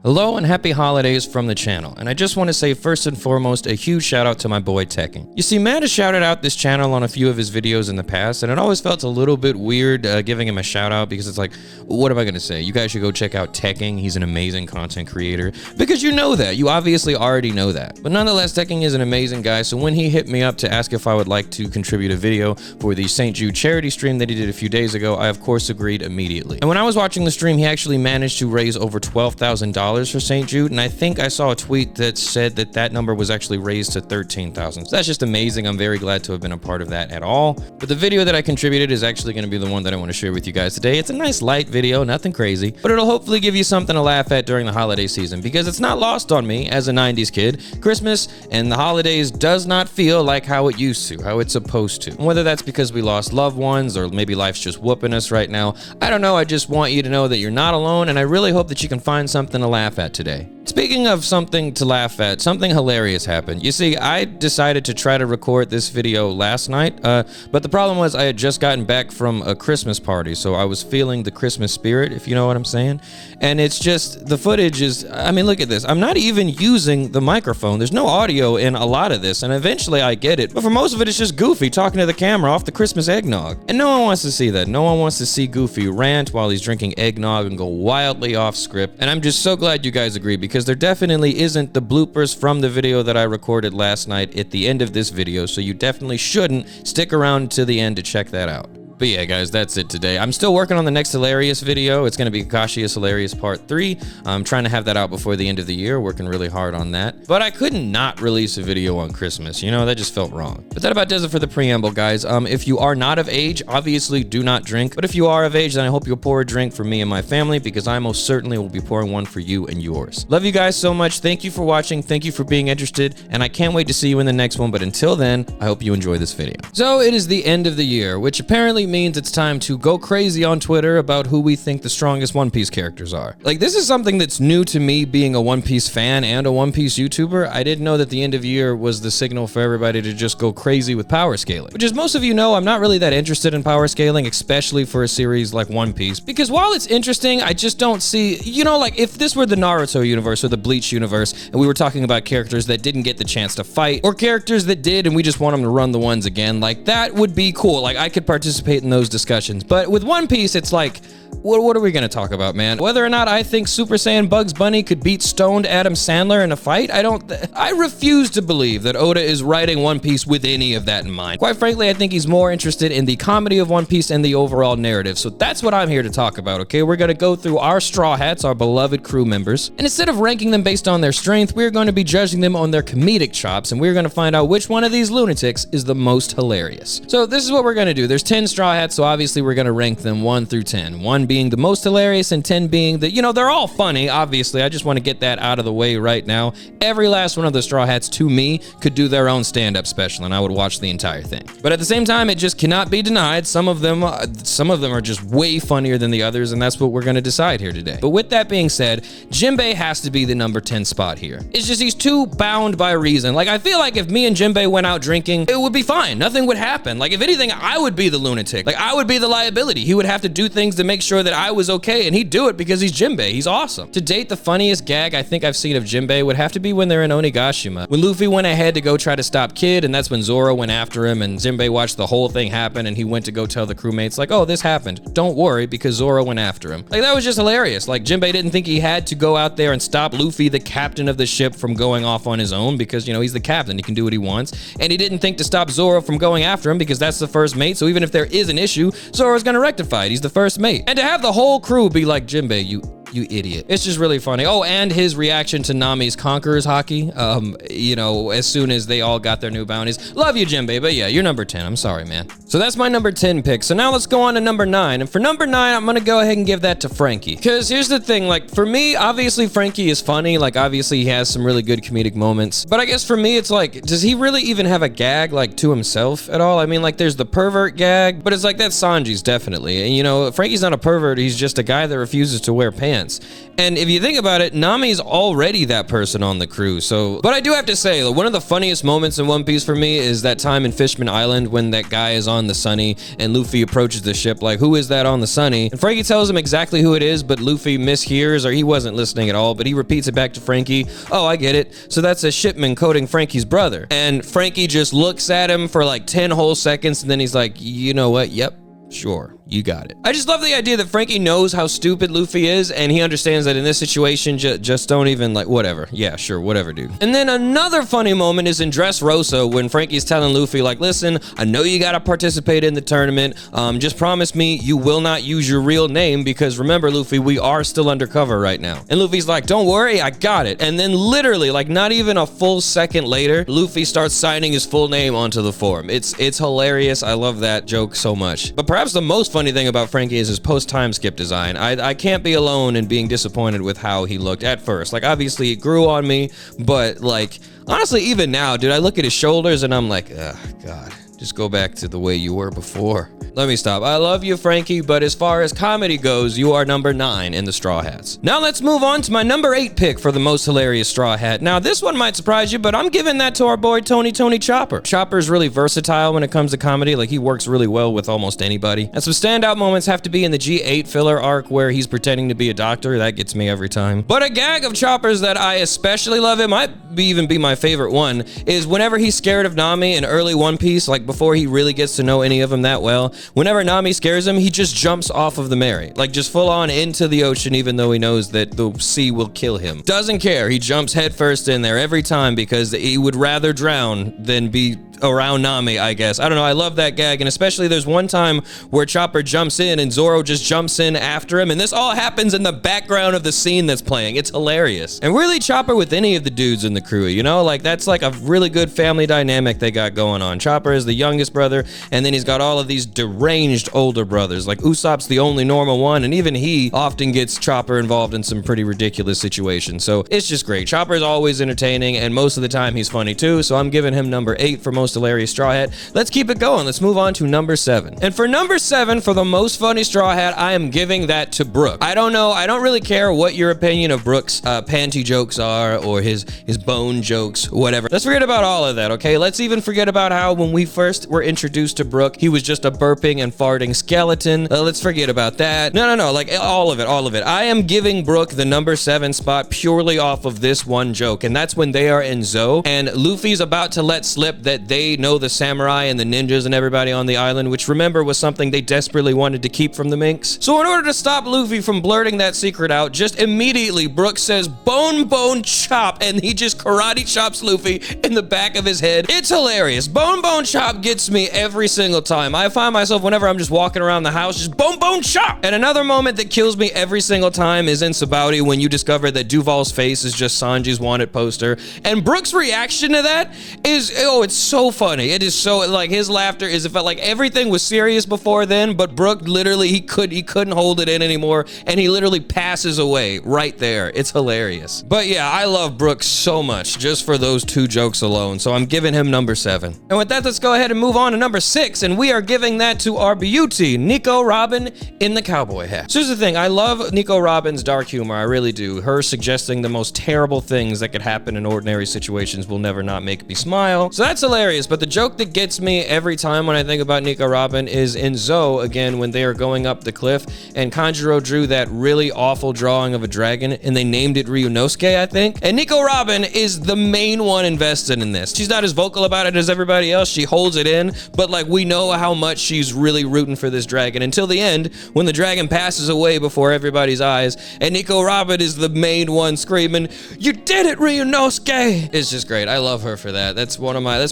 Hello and happy holidays from the channel, and I just want to say first and foremost a huge shout out to my boy Tekking. You see, Matt has shouted out this channel on a few of his videos in the past, and it always felt a little bit weird giving him a shout out because it's like, what am I going to say? You guys should go check out Tekking. He's an amazing content creator, because you know that. You obviously already know that. But nonetheless, Tekking is an amazing guy, so when he hit me up to ask if I would like to contribute a video for the St. Jude charity stream that he did a few days ago, I of course agreed immediately. And when I was watching the stream, he actually managed to raise over $12,000 for St. Jude, and I think I saw a tweet that said that that number was actually raised to $13,000. So that's just amazing. I'm very glad to have been a part of that at all. But the video that I contributed is actually going to be the one that I want to share with you guys today. It's a nice light video, nothing crazy, but it'll hopefully give you something to laugh at during the holiday season, because it's not lost on me as a 90s kid. Christmas and the holidays does not feel like how it used to, how it's supposed to. And whether that's because we lost loved ones or maybe life's just whooping us right now, I don't know. I just want you to know that you're not alone, and I really hope that you can find something to laugh at today. Speaking of something to laugh at, something hilarious happened. You see, I decided to try to record this video last night, but the problem was I had just gotten back from a Christmas party, so I was feeling the Christmas spirit, if you know what I'm saying. And it's just, the footage is, I mean, look at this. I'm not even using the microphone. There's no audio in a lot of this, and eventually I get it. But for most of it, it's just Goofy talking to the camera off the Christmas eggnog. And no one wants to see that. No one wants to see Goofy rant while he's drinking eggnog and go wildly off script. And I'm just so glad you guys agree, because there definitely isn't the bloopers from the video that I recorded last night at the end of this video, so you definitely shouldn't stick around to the end to check that out. But yeah, guys, that's it today. I'm still working on the next hilarious video. It's going to be Kakashi is Hilarious Part 3. I'm trying to have that out before the end of the year, working really hard on that. But I couldn't not release a video on Christmas. You know, that just felt wrong. But that about does it for the preamble, guys. If you are not of age, obviously do not drink. But if you are of age, then I hope you'll pour a drink for me and my family, because I most certainly will be pouring one for you and yours. Love you guys so much. Thank you for watching. Thank you for being interested. And I can't wait to see you in the next one. But until then, I hope you enjoy this video. So it is the end of the year, which apparently means it's time to go crazy on Twitter about who we think the strongest One Piece characters are. Like, this is something that's new to me, being a One Piece fan and a One Piece YouTuber. I didn't know that the end of year was the signal for everybody to just go crazy with power scaling. Which, as most of you know, I'm not really that interested in power scaling, especially for a series like One Piece. Because while it's interesting, I just don't see, you know, like if this were the Naruto universe or the Bleach universe, and we were talking about characters that didn't get the chance to fight, or characters that did and we just want them to run the ones again, like that would be cool. Like, I could participate in those discussions. But with One Piece, it's like, what are we going to talk about, man? Whether or not I think Super Saiyan Bugs Bunny could beat stoned Adam Sandler in a fight, I refuse to believe that Oda is writing One Piece with any of that in mind. Quite frankly, I think he's more interested in the comedy of One Piece and the overall narrative. So that's what I'm here to talk about, okay? We're going to go through our Straw Hats, our beloved crew members, and instead of ranking them based on their strength, we're going to be judging them on their comedic chops, and we're going to find out which one of these lunatics is the most hilarious. So this is what we're going to do. There's 10 Straw Hats, so obviously we're going to rank them 1 through 10. 1 being the most hilarious and 10 being the, you know, they're all funny, obviously. I just want to get that out of the way right now. Every last one of the Straw Hats, to me, could do their own stand-up special, and I would watch the entire thing. But at the same time, it just cannot be denied. Some of them are just way funnier than the others, and that's what we're going to decide here today. But with that being said, Jinbei has to be the number 10 spot here. It's just he's too bound by reason. Like, I feel like if me and Jinbei went out drinking, it would be fine. Nothing would happen. Like, if anything, I would be the lunatic. Like, I would be the liability. He would have to do things to make sure that I was okay, and he'd do it because he's Jinbei. He's awesome. To date, the funniest gag I think I've seen of Jinbei would have to be when they're in Onigashima. When Luffy went ahead to go try to stop Kid, and that's when Zoro went after him, and Jinbei watched the whole thing happen, and he went to go tell the crewmates, like, oh, this happened. Don't worry, because Zoro went after him. Like, that was just hilarious. Like, Jinbei didn't think he had to go out there and stop Luffy, the captain of the ship, from going off on his own, because, you know, he's the captain. He can do what he wants. And he didn't think to stop Zoro from going after him, because that's the first mate, so even if there is an issue, Zoro's gonna rectify it. He's the first mate. And to have the whole crew be like, Jinbei, you idiot. It's just really funny. Oh, and his reaction to Nami's Conqueror's Haki, you know, as soon as they all got their new bounties. Love you, Jinbei, but yeah, you're number 10. I'm sorry, man. So that's my number 10 pick. So now let's go on to number 9. And for number 9, I'm gonna go ahead and give that to Frankie. Because here's the thing, like, for me, obviously Frankie is funny. Like, obviously he has some really good comedic moments. But I guess for me, it's like, does he really even have a gag, like, to himself at all? I mean, like, there's the pervert gag, but it's like, that's Sanji's definitely. And, you know, Frankie's not a pervert. He's just a guy that refuses to wear pants. chance. And if you think about it, Nami's already that person on the crew, so... But I do have to say, one of the funniest moments in One Piece for me is that time in Fishman Island when that guy is on the Sunny and Luffy approaches the ship like, who is that on the Sunny? And Frankie tells him exactly who it is, but Luffy mishears, or he wasn't listening at all, but he repeats it back to Frankie. Oh, I get it. So that's a shipman coding Frankie's brother. And Frankie just looks at him for like 10 whole seconds, and then he's like, you know what? Yep. Sure, you got it. I just love the idea that Frankie knows how stupid Luffy is, and he understands that in this situation, just don't even, like, whatever. Yeah, sure, whatever, dude. And then another funny moment is in Dressrosa when Frankie's telling Luffy, like, listen, I know you gotta participate in the tournament. Just promise me you will not use your real name, because remember, Luffy, we are still undercover right now. And Luffy's like, don't worry, I got it. And then literally, like, not even a full second later, Luffy starts signing his full name onto the form. It's hilarious. I love that joke so much. But perhaps the most funny thing about Frankie is his post-time skip design. I can't be alone in being disappointed with how he looked at first. Like, obviously it grew on me, but like, honestly, even now, dude, I look at his shoulders and I'm like, oh God, just go back to the way you were before. Let me stop. I love you, Frankie, but as far as comedy goes, you are number 9 in the Straw Hats. Now let's move on to my number 8 pick for the most hilarious Straw Hat. Now this one might surprise you, but I'm giving that to our boy Tony Chopper. Chopper's really versatile when it comes to comedy. Like, he works really well with almost anybody. And some standout moments have to be in the G8 filler arc where he's pretending to be a doctor. That gets me every time. But a gag of Chopper's that I especially love, it might even be my favorite one, is whenever he's scared of Nami in early One Piece, like before he really gets to know any of them that well. Whenever Nami scares him, he just jumps off of the Mary, like just full on into the ocean, even though he knows that the sea will kill him. Doesn't care. He jumps headfirst in there every time because he would rather drown than be around Nami, I guess. I don't know. I love that gag, and especially there's one time where Chopper jumps in and Zoro just jumps in after him, and this all happens in the background of the scene that's playing. It's hilarious. And really, Chopper with any of the dudes in the crew, you know, like that's like a really good family dynamic they got going on. Chopper is the youngest brother, and then he's got all of these deranged older brothers. Like Usopp's the only normal one, and even he often gets Chopper involved in some pretty ridiculous situations. So it's just great. Chopper's always entertaining, and most of the time he's funny too, so I'm giving him number 8 for most hilarious Straw Hat. Let's keep it going. Let's move on to number 7. And for number 7, for the most funny Straw Hat, I am giving that to Brook. I don't know. I don't really care what your opinion of Brook's panty jokes are, or his bone jokes, whatever. Let's forget about all of that, okay? Let's even forget about how when we first were introduced to Brook, he was just a burping and farting skeleton. Let's forget about that. No, like all of it. I am giving Brook the number 7 spot purely off of this one joke, and that's when they are in Zou, and Luffy's about to let slip that they know the samurai and the ninjas and everybody on the island, which remember was something they desperately wanted to keep from the minks. So in order to stop Luffy from blurting that secret out, just immediately Brook says bone chop, and he just karate chops Luffy in the back of his head. It's hilarious. Bone chop gets me every single time. I find myself whenever I'm just walking around the house, just bone chop. And another moment that kills me every single time is in Sabaody when you discover that Duval's face is just Sanji's wanted poster, and Brook's reaction to that is, oh, it's so funny. It is so, like, his laughter is, it felt like everything was serious before then, but Brook literally, he couldn't hold it in anymore, and he literally passes away right there. It's hilarious. But yeah, I love Brook so much just for those 2 jokes alone, so I'm giving him number 7. And with that, let's go ahead and move on to number 6, and we are giving that to our beauty, Nico Robin in the cowboy hat. So here's the thing, I love Nico Robin's dark humor, I really do. Her suggesting the most terrible things that could happen in ordinary situations will never not make me smile. So that's hilarious, but the joke that gets me every time when I think about Nico Robin is in Zou, again, when they are going up the cliff, and Kanjuro drew that really awful drawing of a dragon, and they named it Ryunosuke, I think. And Nico Robin is the main one invested in this. She's not as vocal about it as everybody else. She holds it in, but like, we know how much she's really rooting for this dragon until the end, when the dragon passes away before everybody's eyes, and Nico Robin is the main one screaming, "You did it, Ryunosuke!" It's just great. I love her for that. That's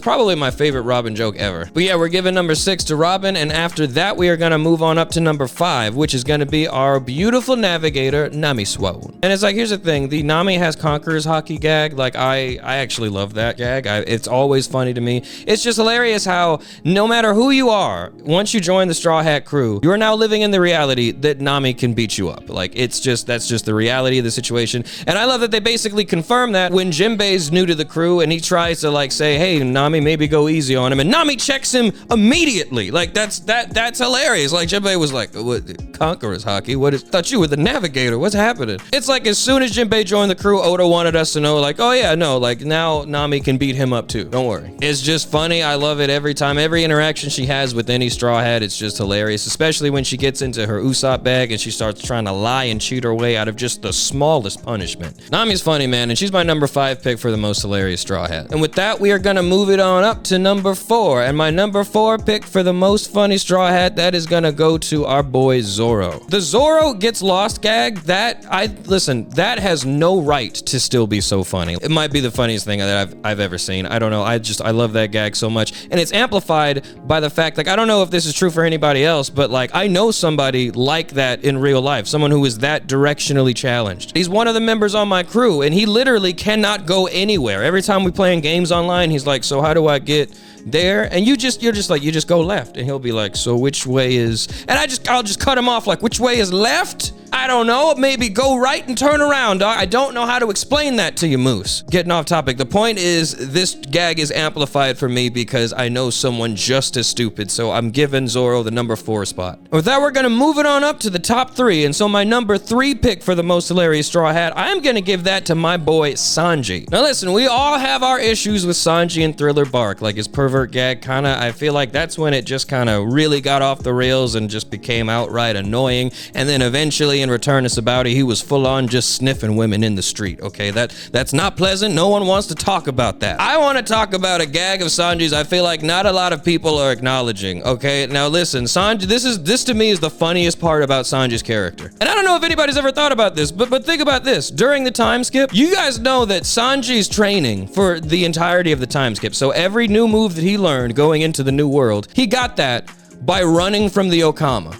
probably my favorite Robin joke ever. But yeah, we're giving number 6 to Robin, and after that, we are gonna move on up to number 5, which is gonna be our beautiful navigator, Nami Swan. And it's like, here's the thing, the Nami has Conqueror's hockey gag, like, I actually love that gag. It's always funny to me. It's just hilarious how, no matter who you are, once you join the Straw Hat crew, you are now living in the reality that Nami can beat you up. Like, that's just the reality of the situation. And I love that they basically confirm that when Jinbei's new to the crew, and he tries to, like, say, hey, Nami, maybe maybe go easy on him, and Nami checks him immediately. Like, that's hilarious. Like, Jinbei was like, what, Conqueror's Haki? What is, thought you were the navigator, what's happening? It's like, as soon as Jinbei joined the crew, Oda wanted us to know, like, oh yeah, no, like, now Nami can beat him up too, don't worry. It's just funny, I love it every time. Every interaction she has with any Straw Hat, it's just hilarious, especially when she gets into her Usopp bag and she starts trying to lie and cheat her way out of just the smallest punishment. Nami's funny, man, and she's my number 5 pick for the most hilarious Straw Hat. And with that, we are gonna move it on up to number 4, and my number 4 pick for the most funny Straw Hat, that is gonna go to our boy Zoro. The Zoro gets lost gag, that has no right to still be so funny. It might be the funniest thing that I've ever seen. I don't know, I love that gag so much, and it's amplified by the fact, like, I don't know if this is true for anybody else, but like, I know somebody like that in real life, someone who is that directionally challenged. He's one of the members on my crew, and he literally cannot go anywhere. Every time we playing games online, he's like, so how do I get there? And you're just like, you just go left, and he'll be like, so which way is, and I'll just cut him off like, which way is left? I don't know, maybe go right and turn around, dog. I don't know how to explain that to you, Moose. Getting off topic, the point is, this gag is amplified for me because I know someone just as stupid, so I'm giving Zoro the number 4 spot. With that, we're gonna move it on up to the top 3, and so my number 3 pick for the most hilarious Straw Hat, I'm gonna give that to my boy Sanji. Now listen, we all have our issues with Sanji and Thriller Bark, like his pervert gag, kinda, I feel like that's when it just kinda really got off the rails and just became outright annoying, and then eventually in Return to Sabaody, he was full on just sniffing women in the street, okay? That's not pleasant. No one wants to talk about that. I want to talk about a gag of Sanji's I feel like not a lot of people are acknowledging, okay? Now listen, Sanji, this to me is the funniest part about Sanji's character. And I don't know if anybody's ever thought about this, but think about this. During the time skip, you guys know that Sanji's training for the entirety of the time skip, so every new move that he learned going into the new world, he got that by running from the Okama.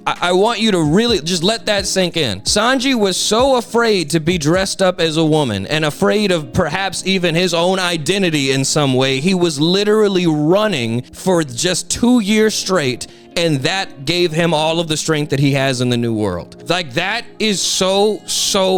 I want you to really just let that sink in. Sanji was so afraid to be dressed up as a woman and afraid of perhaps even his own identity in some way. He was literally running for just 2 years straight, and that gave him all of the strength that he has in the new world. Like, that is so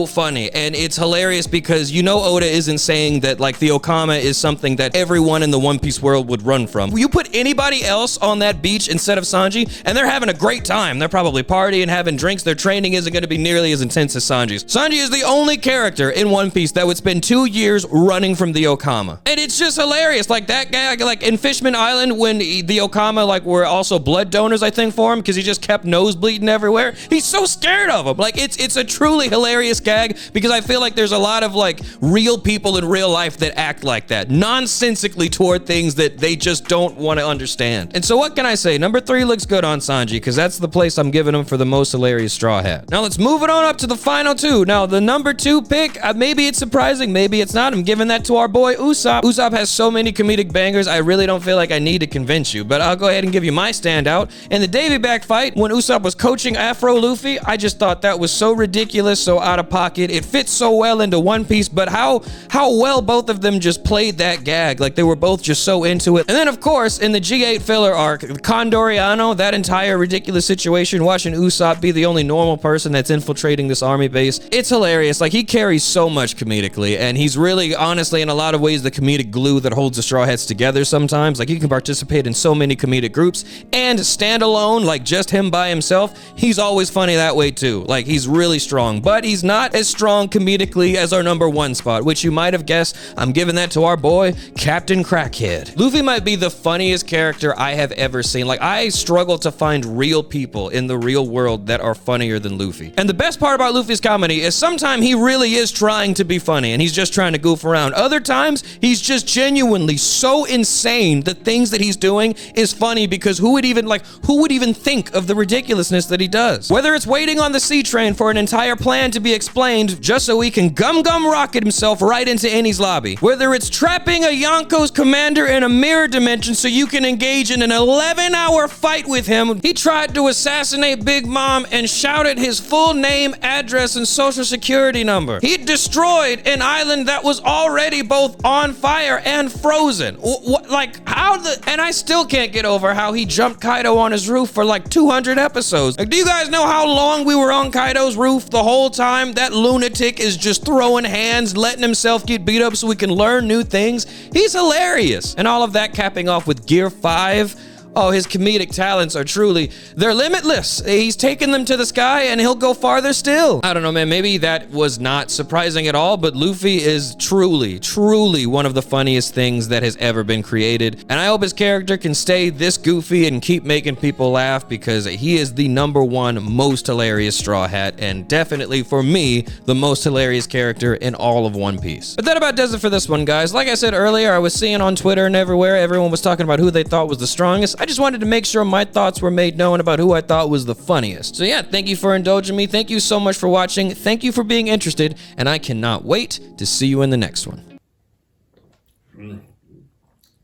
funny, and it's hilarious because you know Oda isn't saying that like the Okama is something that everyone in the One Piece world would run from. You put anybody else on that beach instead of Sanji, and they're having a great time. They're probably partying, having drinks. Their training isn't going to be nearly as intense as Sanji's. Sanji is the only character in One Piece that would spend 2 years running from the Okama, and it's just hilarious. Like that guy, like in Fishman Island, when the Okama like were also blood donors, I think, for him because he just kept nosebleeding everywhere. He's so scared of him. Like, it's a truly hilarious gag because I feel like there's a lot of like real people in real life that act like that nonsensically toward things that they just don't want to understand. And so what can I say? Number 3 looks good on Sanji because that's the place I'm giving him for the most hilarious Straw Hat. Now let's move it on up to the final 2. Now the number 2 pick, maybe it's surprising, maybe it's not. I'm giving that to our boy Usopp. Usopp has so many comedic bangers, I really don't feel like I need to convince you, but I'll go ahead and give you my standout. In the Davy back fight, when Usopp was coaching Afro Luffy, I just thought that was so ridiculous, so out of pocket. It fits so well into One Piece, but how well both of them just played that gag. Like, they were both just so into it. And then, of course, in the G8 filler arc, Condoriano, that entire ridiculous situation, watching Usopp be the only normal person that's infiltrating this army base, it's hilarious. Like, he carries so much comedically, and he's really, honestly, in a lot of ways, the comedic glue that holds the Straw Hats together sometimes. Like, he can participate in so many comedic groups and stand alone, like just him by himself. He's always funny that way too. Like, he's really strong, but he's not as strong comedically as our number 1 spot, which you might have guessed. I'm giving that to our boy, Captain Crackhead. Luffy might be the funniest character I have ever seen. Like, I struggle to find real people in the real world that are funnier than Luffy. And the best part about Luffy's comedy is sometimes he really is trying to be funny and he's just trying to goof around. Other times, he's just genuinely so insane the things that he's doing is funny because who would even think of the ridiculousness that he does? Whether it's waiting on the sea train for an entire plan to be explained just so he can gum rocket himself right into Eni's lobby. Whether it's trapping a Yonko's commander in a mirror dimension so you can engage in an 11-hour fight with him. He tried to assassinate Big Mom and shouted his full name, address, and social security number. He destroyed an island that was already both on fire and frozen. And I still can't get over how he jumped Kaido on his roof for like 200 episodes. Like, do you guys know how long we were on Kaido's roof the whole time? That lunatic is just throwing hands, letting himself get beat up so we can learn new things. He's hilarious. And all of that capping off with Gear 5. Oh, his comedic talents are truly, they're limitless. He's taken them to the sky and he'll go farther still. I don't know, man, maybe that was not surprising at all, but Luffy is truly, truly one of the funniest things that has ever been created. And I hope his character can stay this goofy and keep making people laugh, because he is the #1 most hilarious Straw Hat, and definitely for me, the most hilarious character in all of One Piece. But that about does it for this one, guys. Like I said earlier, I was seeing on Twitter and everywhere, everyone was talking about who they thought was the strongest. I just wanted to make sure my thoughts were made known about who I thought was the funniest. So yeah, thank you for indulging me. Thank you so much for watching. Thank you for being interested, and I cannot wait to see you in the next one.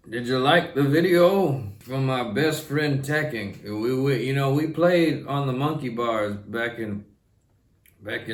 Did you like the video from my best friend Tekking? We played on the monkey bars back in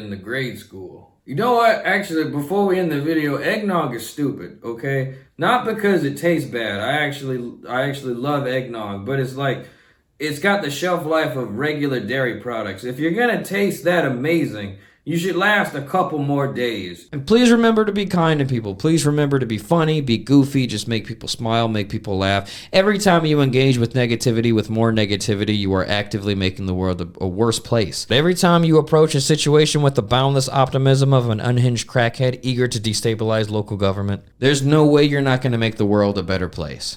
the grade school. You know what? Actually, before we end the video, eggnog is stupid, okay? Not because it tastes bad. I actually love eggnog, but it's got the shelf life of regular dairy products. If you're gonna taste that amazing, you should last a couple more days. And please remember to be kind to people. Please remember to be funny, be goofy, just make people smile, make people laugh. Every time you engage with negativity, with more negativity, you are actively making the world a worse place. But every time you approach a situation with the boundless optimism of an unhinged crackhead eager to destabilize local government, there's no way you're not gonna make the world a better place.